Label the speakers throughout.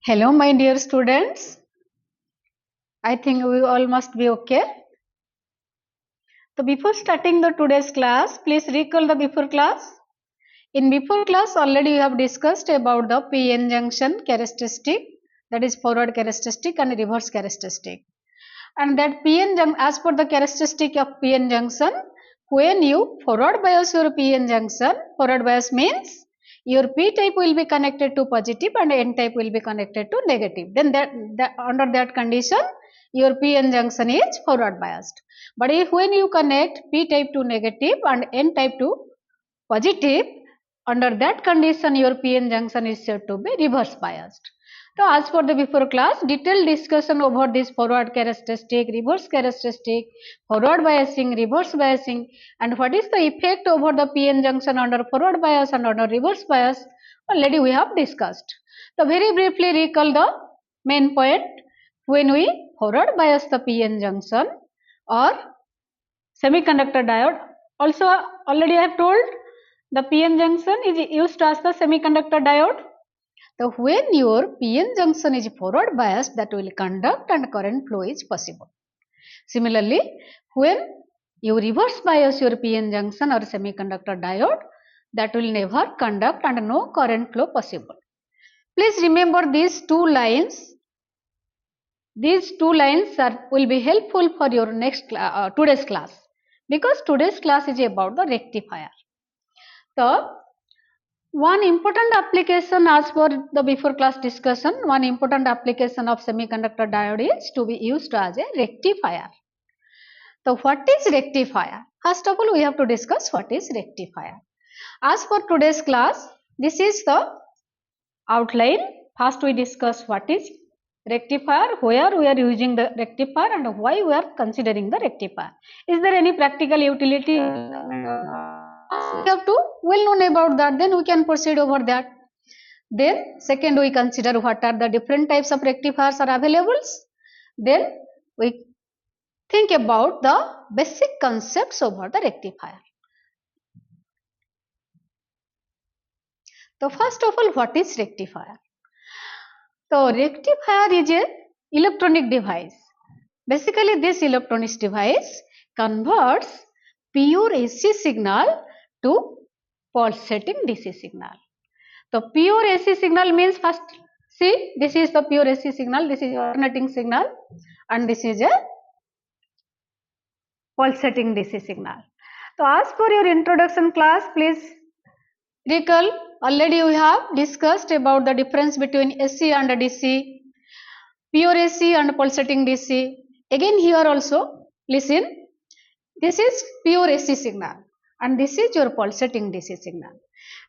Speaker 1: Hello, my dear students. I think we all must be okay. So, before starting the today's class, please recall the before class. In before class, already we have discussed about the PN junction characteristic, that is forward characteristic and reverse characteristic. And that PN junction, as per the characteristic of PN junction, when you forward bias your PN junction, forward bias means your P type will be connected to positive and N type will be connected to negative. Then that under that condition, your PN junction is forward biased. But if when you connect P type to negative and N type to positive, under that condition your PN junction is said to be reverse biased. So as for the before class, detailed discussion over this forward characteristic, reverse characteristic, forward biasing, reverse biasing, and what is the effect over the PN junction under forward bias and under reverse bias already we have discussed. So very briefly recall the main point. When we forward bias the PN junction or semiconductor diode, also already I have told the PN junction is used as the semiconductor diode. So when your PN junction is forward biased, that will conduct and current flow is possible. Similarly, when you reverse bias your PN junction or semiconductor diode, that will never conduct and no current flow possible. Please remember these two lines. These two lines will be helpful for your today's class, because today's class is about the rectifier. So one important application, as for the before class discussion, one important application of semiconductor diode is to be used as a rectifier. So what is rectifier? First of all, we have to discuss what is rectifier. As for today's class, this is the outline. First we discuss what is rectifier, where we are using the rectifier and why we are considering the rectifier. Is there any practical utility? We have to well known about that, then we can proceed over that. Then second we consider what are the different types of rectifiers are available. Then we think about the basic concepts over the rectifier. So first of all, what is rectifier? So rectifier is a electronic device. Basically this electronic device converts pure AC signal to pulsating DC signal. So pure AC signal means, first see, this is the pure AC signal, this is alternating signal and this is a pulsating DC signal. So as for your introduction class, please recall, already we have discussed about the difference between AC and DC, pure AC and pulsating DC. Again here also listen, this is pure AC signal and this is your pulsating DC signal.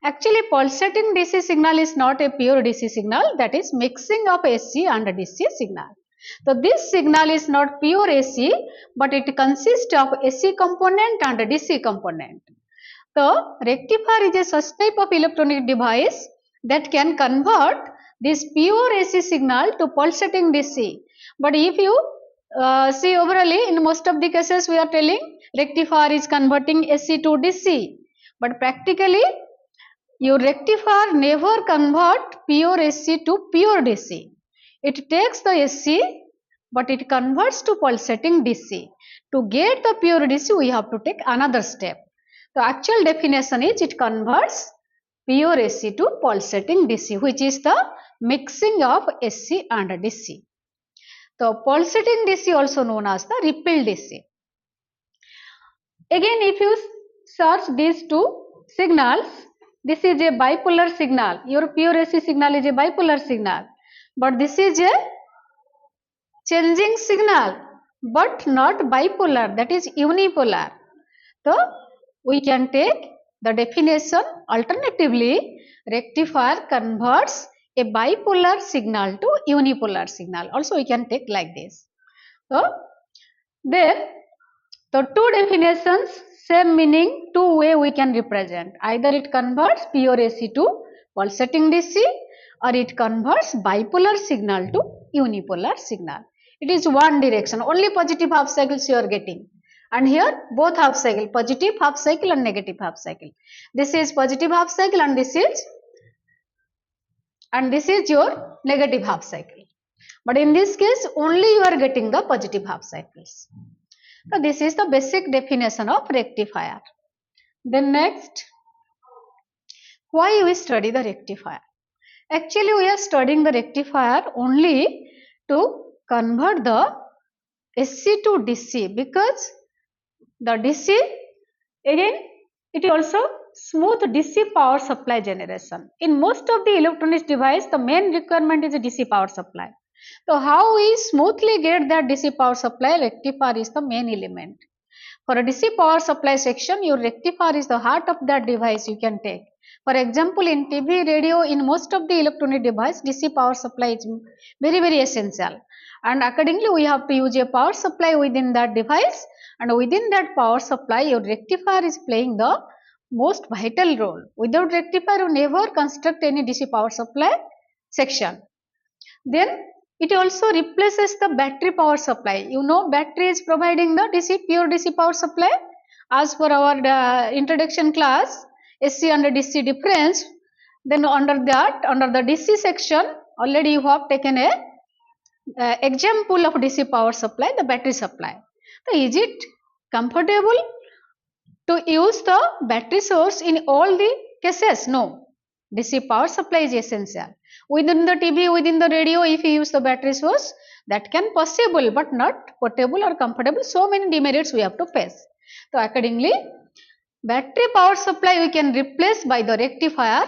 Speaker 1: Actually pulsating DC signal is not a pure DC signal, that is mixing of AC and DC signal. So this signal is not pure AC, but it consists of AC component and DC component. So rectifier is a such type of electronic device that can convert this pure AC signal to pulsating DC. But if you see overally, in most of the cases we are telling rectifier is converting AC to DC. But practically your rectifier never convert pure AC to pure DC. It takes the AC but it converts to pulsating DC. To get the pure DC we have to take another step. The actual definition is it converts pure AC to pulsating DC, which is the mixing of AC and DC. So pulsating DC also known as the ripple DC. Again if you search these two signals, this is a bipolar signal. Your pure AC signal is a bipolar signal, but this is a changing signal, but not bipolar, that is unipolar. So we can take the definition alternatively, rectifier converts a bipolar signal to unipolar signal. Also we can take like this. So then the two definitions, same meaning, two way we can represent. Either it converts pure AC to pulsating DC or it converts bipolar signal to unipolar signal. It is one direction, only positive half cycles you are getting. And here both half cycle, positive half cycle and negative half cycle. This is positive half cycle and this is and this is your negative half cycle. But in this case, only you are getting the positive half cycles. So this is the basic definition of rectifier. Then next, why we study the rectifier? Actually, we are studying the rectifier only to convert the AC to DC, because the DC, again, it also smooth DC power supply generation. In most of the electronics device, the main requirement is a DC power supply. So how we smoothly get that DC power supply? Rectifier is the main element. For a DC power supply section, your rectifier is the heart of that device you can take. For example, in TV, radio, in most of the electronic device, DC power supply is very essential. And accordingly, we have to use a power supply within that device, and within that power supply, your rectifier is playing the most vital role. Without rectifier, you never construct any DC power supply section. Then it also replaces the battery power supply. You know, battery is providing the DC, pure DC power supply. As per our introduction class, AC and DC difference, then under the DC section, already you have taken a example of DC power supply, the battery supply. So is it comfortable to use the battery source in all the cases? No. DC power supply is essential. Within the TV, within the radio, if you use the battery source, that can possible but not portable or comfortable. So many demerits we have to face. So accordingly, battery power supply we can replace by the rectifier,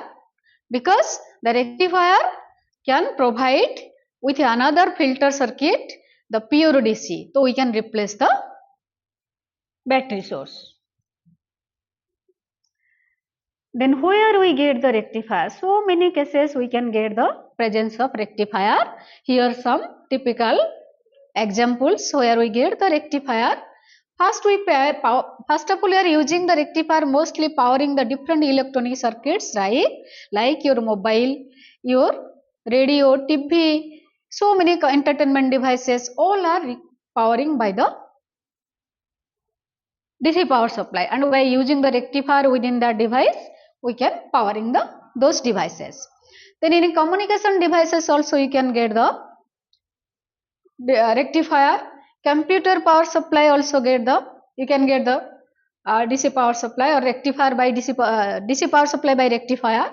Speaker 1: because the rectifier can provide with another filter circuit the pure DC. So we can replace the battery source. Then where we get the rectifier? So many cases we can get the presence of rectifier. Here some typical examples where we get the rectifier. First of all, we are using the rectifier mostly powering the different electronic circuits, right? Like your mobile, your radio, TV, so many entertainment devices, all are powering by the DC power supply, and by using the rectifier within that device, we can powering those devices. Then in communication devices also you can get the rectifier. Computer power supply also you can get the DC power supply or rectifier by DC power supply by rectifier.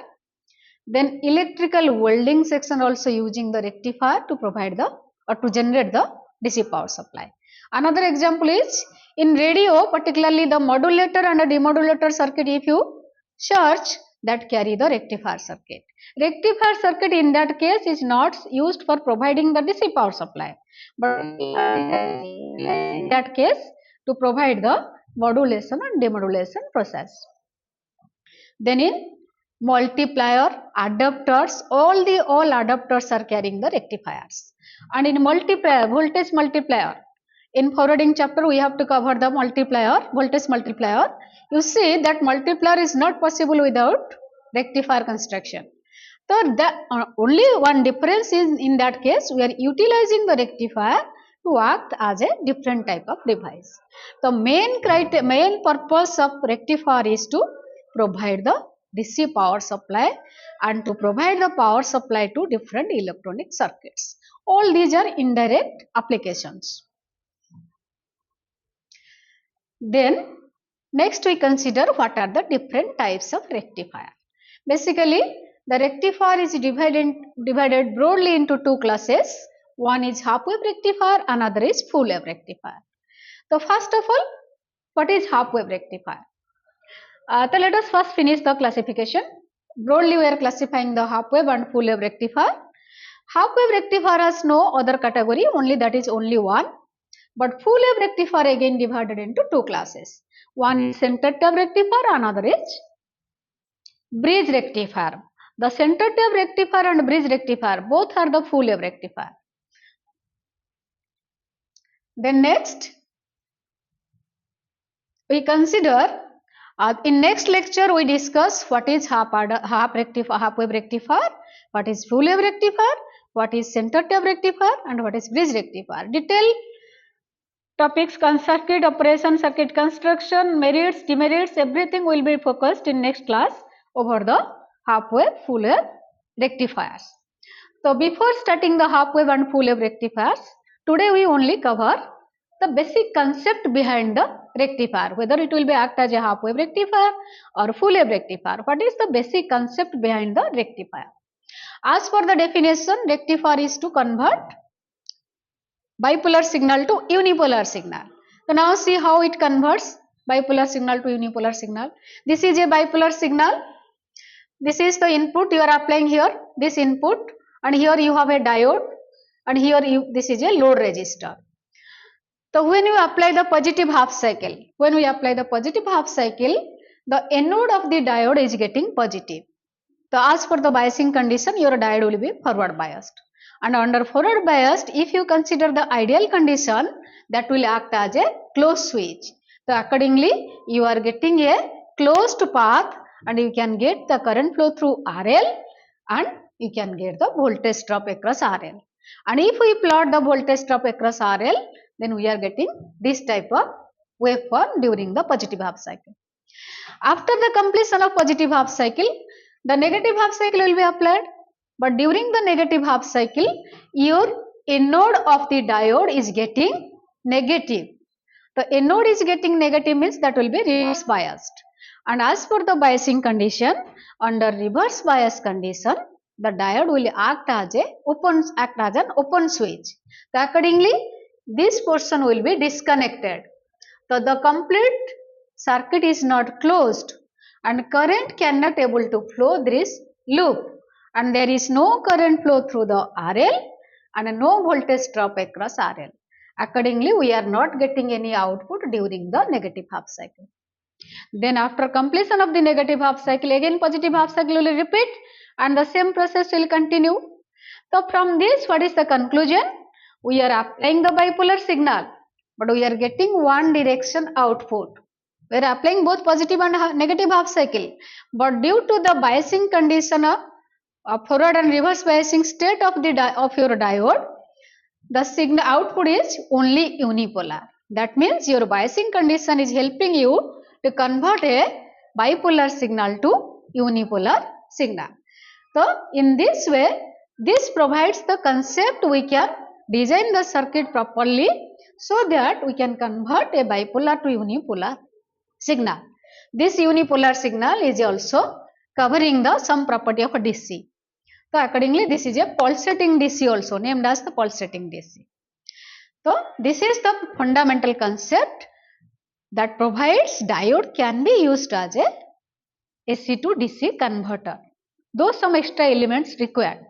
Speaker 1: Then electrical welding section also using the rectifier to provide to generate the DC power supply. Another example is in radio, particularly the modulator and the demodulator circuit, if you search, that carry the rectifier circuit. Rectifier circuit in that case is not used for providing the DC power supply, but in that case to provide the modulation and demodulation process. Then in multiplier, adapters, all adapters are carrying the rectifiers. And in multiplier, voltage multiplier, in forwarding chapter we have to cover the multiplier, voltage multiplier. You see that multiplier is not possible without rectifier construction. So the only one difference is in that case we are utilizing the rectifier to act as a different type of device. The main purpose of rectifier is to provide the DC power supply and to provide the power supply to different electronic circuits. All these are indirect applications. Then next we consider what are the different types of rectifier. Basically, the rectifier is divided broadly into two classes. One is half wave rectifier, another is full wave rectifier. So first of all, what is half wave rectifier? So let us first finish the classification. Broadly we are classifying the half wave and full wave rectifier. Half wave rectifier has no other category, only one. But full wave rectifier again divided into two classes. One is center tube rectifier, another is bridge rectifier. The center tube rectifier and bridge rectifier both are the full wave rectifier. Then next we consider in next lecture we discuss what is half wave rectifier, what is full wave rectifier, what is center tube rectifier, and what is bridge rectifier. Detailed topics, circuit operation, circuit construction, merits, demerits, everything will be focused in next class over the half wave, full wave rectifiers. So before starting the half wave and full wave rectifiers, today we only cover the basic concept behind the rectifier, whether it will be act as a half wave rectifier or full wave rectifier. What is the basic concept behind the rectifier? As per the definition, rectifier is to convert bipolar signal to unipolar signal. So now see how it converts bipolar signal to unipolar signal. This is a bipolar signal. This is the input you are applying here, this input, and here you have a diode, and here this is a load resistor. So when you apply the positive half cycle, the anode of the diode is getting positive. So as per the biasing condition, your diode will be forward biased. And under forward biased, if you consider the ideal condition, that will act as a closed switch. So accordingly, you are getting a closed path and you can get the current flow through RL and you can get the voltage drop across RL. And if we plot the voltage drop across RL, then we are getting this type of waveform during the positive half cycle. After the completion of positive half cycle, the negative half cycle will be applied, but during the negative half cycle, your anode of the diode is getting negative. The anode is getting negative means that will be reverse biased. And as per the biasing condition, under reverse bias condition, the diode will act as an open switch. So accordingly, this portion will be disconnected. So the complete circuit is not closed and current cannot able to flow this loop, and there is no current flow through the RL and no voltage drop across RL. Accordingly, we are not getting any output during the negative half cycle. Then after completion of the negative half cycle, again positive half cycle will repeat and the same process will continue. So from this, what is the conclusion? We are applying the bipolar signal, but we are getting one direction output. We are applying both positive and negative half cycle, but due to the biasing condition of forward and reverse biasing state of your diode, the signal output is only unipolar. That means your biasing condition is helping you to convert a bipolar signal to unipolar signal. So in this way, this provides the concept we can design the circuit properly so that we can convert a bipolar to unipolar signal. This unipolar signal is also covering the some property of a DC. So accordingly, this is a pulsating DC also named as the pulsating DC. So this is the fundamental concept that provides diode can be used as a AC to DC converter, though some extra elements required.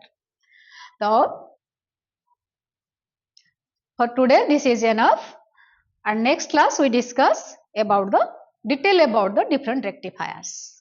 Speaker 1: So for today this is enough, and next class we discuss about the detail about the different rectifiers.